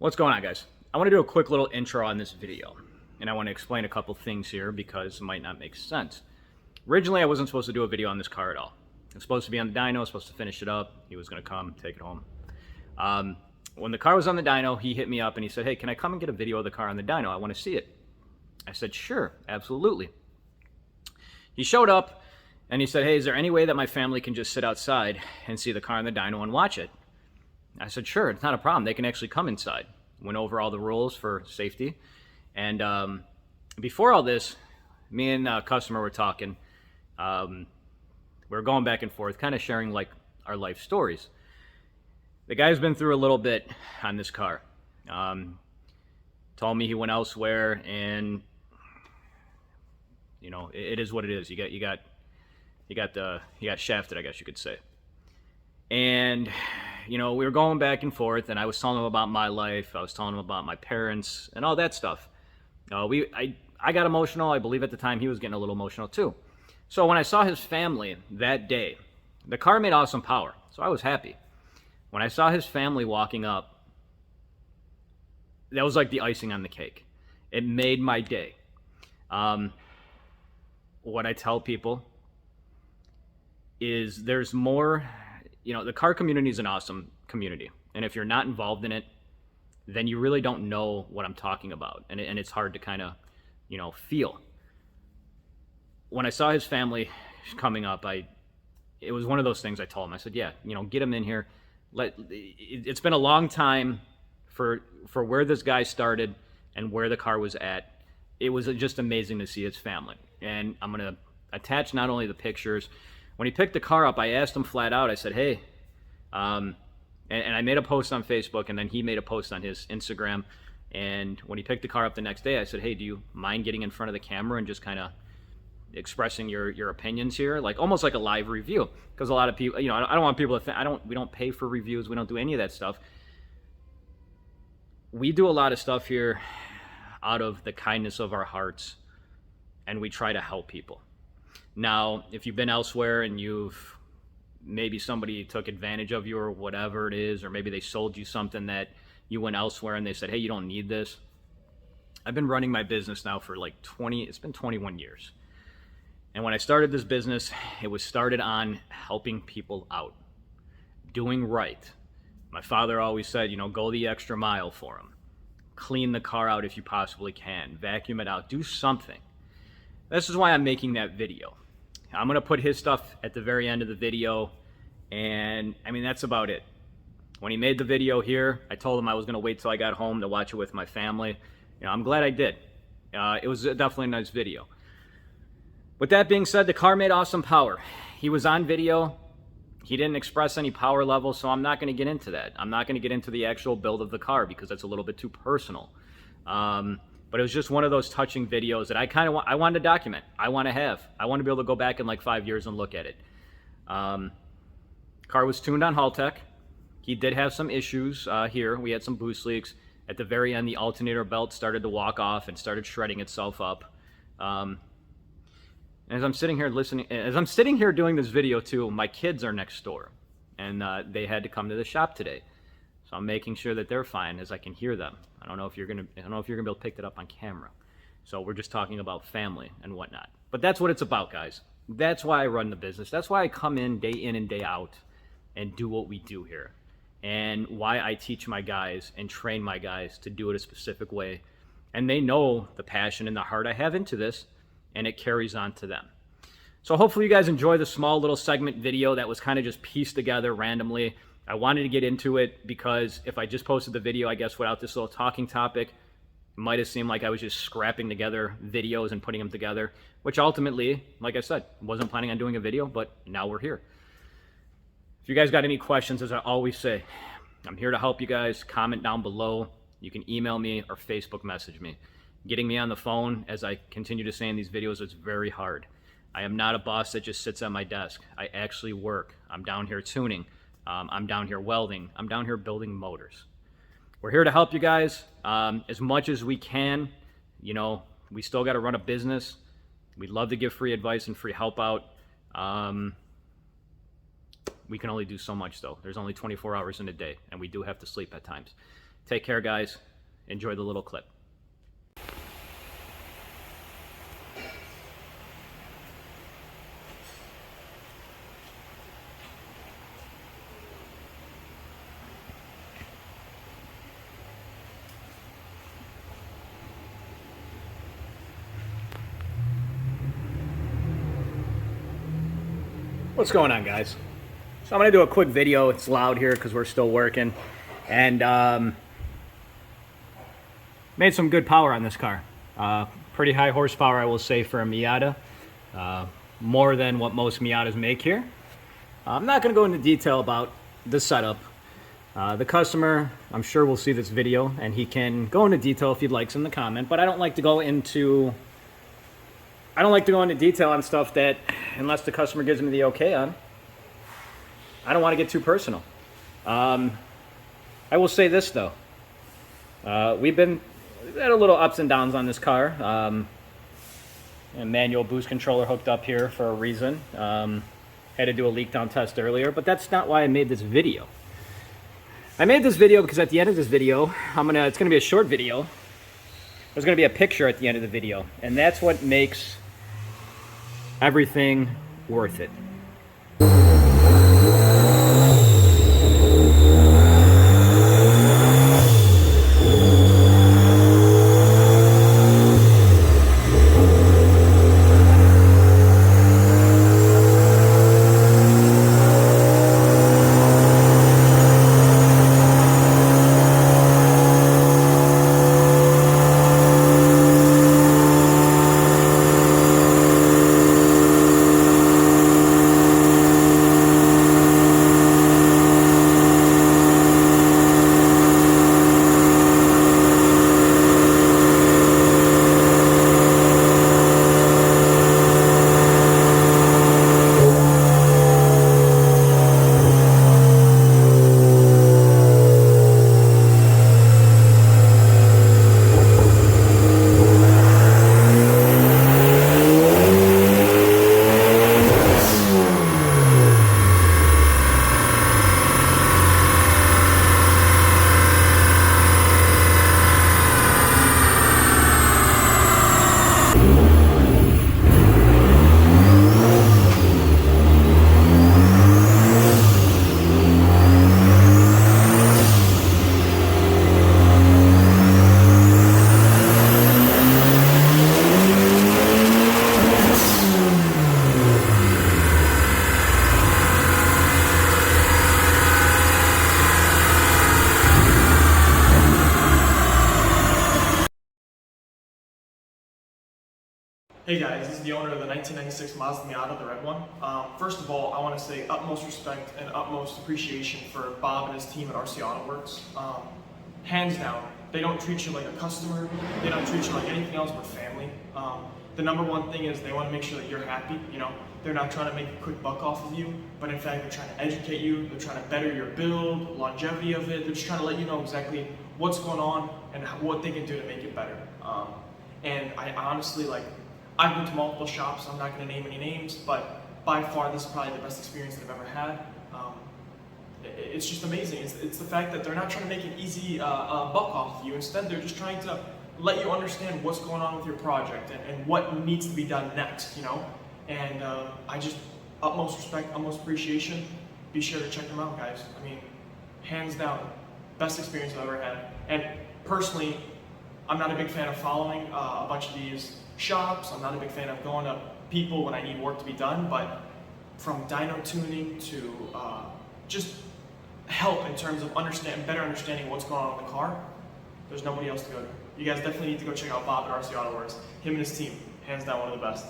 What's going on, guys? I want to do a quick little intro on this video, and I want to explain a couple things here because it might not make sense. Originally, I wasn't supposed to do a video on this car at all. I was supposed to be on the dyno, I was supposed to finish it up. He was going to come, take it home. When the car was on the dyno, he hit me up and he said, hey, can I come and get a video of the car on the dyno? I want to see it. I said, sure, absolutely. He showed up and he said, hey, is there any way that my family can just sit outside and see the car on the dyno and watch it? I said, sure, it's not a problem. They can actually come inside. Went over all the rules for safety. And before all this, me and a customer were talking. We were going back and forth, kind of sharing like our life stories. The guy's been through a little bit on this car. Told me he went elsewhere, and you know, it is what it is. He got shafted, I guess you could say. And you know, we were going back and forth, and I was telling him about my life. I was telling him about my parents and all that stuff. I got emotional. I believe at the time he was getting a little emotional too. So when I saw his family that day, the car made awesome power, so I was happy. When I saw his family walking up, that was like the icing on the cake. It made my day. What I tell people is there's more. You know, the car community is an awesome community. And if you're not involved in it, then you really don't know what I'm talking about. And it's hard to kind of, you know, feel. When I saw his family coming up, it was one of those things I told him. I said, yeah, you know, get him in here. It's been a long time for where this guy started and where the car was at. It was just amazing to see his family. And I'm going to attach not only the pictures. When he picked the car up, I asked him flat out, I said, hey, and I made a post on Facebook, and then he made a post on his Instagram. And when he picked the car up the next day, I said, hey, do you mind getting in front of the camera and just kind of expressing your opinions here? Like almost like a live review. Because a lot of people, you know, I don't want people to think, we don't pay for reviews. We don't do any of that stuff. We do a lot of stuff here out of the kindness of our hearts, and we try to help people. Now, if you've been elsewhere and maybe somebody took advantage of you or whatever it is, or maybe they sold you something that you went elsewhere and they said, hey, you don't need this. I've been running my business now for like it's been 21 years. And when I started this business, it was started on helping people out, doing right. My father always said, you know, go the extra mile for them. Clean the car out if you possibly can. Vacuum it out. Do something. This is why I'm making that video. I'm going to put his stuff at the very end of the video, and I mean, that's about it. When he made the video here, I told him I was going to wait till I got home to watch it with my family. You know, I'm glad I did. It was definitely a nice video. With that being said, the car made awesome power. He was on video. He didn't express any power level, so I'm not going to get into that. I'm not going to get into the actual build of the car because that's a little bit too personal. But it was just one of those touching videos that I wanted to document. I want to be able to go back in like 5 years and look at it. Car was tuned on Haltech. He did have some issues here. We had some boost leaks. At the very end, the alternator belt started to walk off and started shredding itself up. As I'm sitting here doing this video too, my kids are next door, and they had to come to the shop today. So I'm making sure that they're fine as I can hear them. I don't know if you're gonna be able to pick that up on camera. So we're just talking about family and whatnot. But that's what it's about, guys. That's why I run the business. That's why I come in and day out and do what we do here. And why I teach my guys and train my guys to do it a specific way. And they know the passion and the heart I have into this, and it carries on to them. So hopefully you guys enjoy the small little segment video that was kind of just pieced together randomly. I wanted to get into it because if I just posted the video, I guess, without this little talking topic, it might have seemed like I was just scrapping together videos and putting them together, which ultimately, like I said, wasn't planning on doing a video, but now we're here. If you guys got any questions, as I always say, I'm here to help you guys. Comment down below. You can email me or Facebook message me. Getting me on the phone, as I continue to say in these videos, it's very hard. I am not a boss that just sits at my desk. I actually work. I'm down here tuning. I'm down here welding. I'm down here building motors. We're here to help you guys as much as we can. You know, we still got to run a business. We'd love to give free advice and free help out. We can only do so much, though. There's only 24 hours in a day, and we do have to sleep at times. Take care, guys. Enjoy the little clip. What's going on, guys? So I'm gonna do a quick video. It's loud here because we're still working, and made some good power on this car. Pretty high horsepower, I will say, for a Miata. More than what most Miatas make here. I'm not gonna go into detail about the setup. The customer, I'm sure, will see this video, and he can go into detail if he'd likes in the comment. But I don't like to go into detail on stuff that, unless the customer gives me the okay on, I don't want to get too personal. I will say this though. We've had a little ups and downs on this car. A manual boost controller hooked up here for a reason. Had to do a leak down test earlier, but that's not why I made this video. I made this video because at the end of this video, it's gonna be a short video. There's gonna be a picture at the end of the video, and that's what makes everything worth it. Hey guys, this is the owner of the 1996 Mazda Miata, the red one. First of all, I want to say utmost respect and utmost appreciation for Bob and his team at RC Auto Works. Hands down, they don't treat you like a customer, they don't treat you like anything else but family. The number one thing is they want to make sure that you're happy. You know, they're not trying to make a quick buck off of you, but in fact they're trying to educate you, they're trying to better your build, longevity of it, they're just trying to let you know exactly what's going on and what they can do to make it better. And I honestly, I've been to multiple shops, I'm not going to name any names, but by far this is probably the best experience that I've ever had. It's just amazing. It's the fact that they're not trying to make an easy buck off of you. Instead, they're just trying to let you understand what's going on with your project and what needs to be done next, you know? And I just, utmost respect, utmost appreciation. Be sure to check them out, guys. I mean, hands down, best experience I've ever had. And personally, I'm not a big fan of following a bunch of these shops. I'm not a big fan of going to people when I need work to be done, but from dyno tuning to just help in terms of better understanding what's going on with the car, there's nobody else to go to. You guys definitely need to go check out Bob at RC Auto Works. Him and his team, hands down one of the best.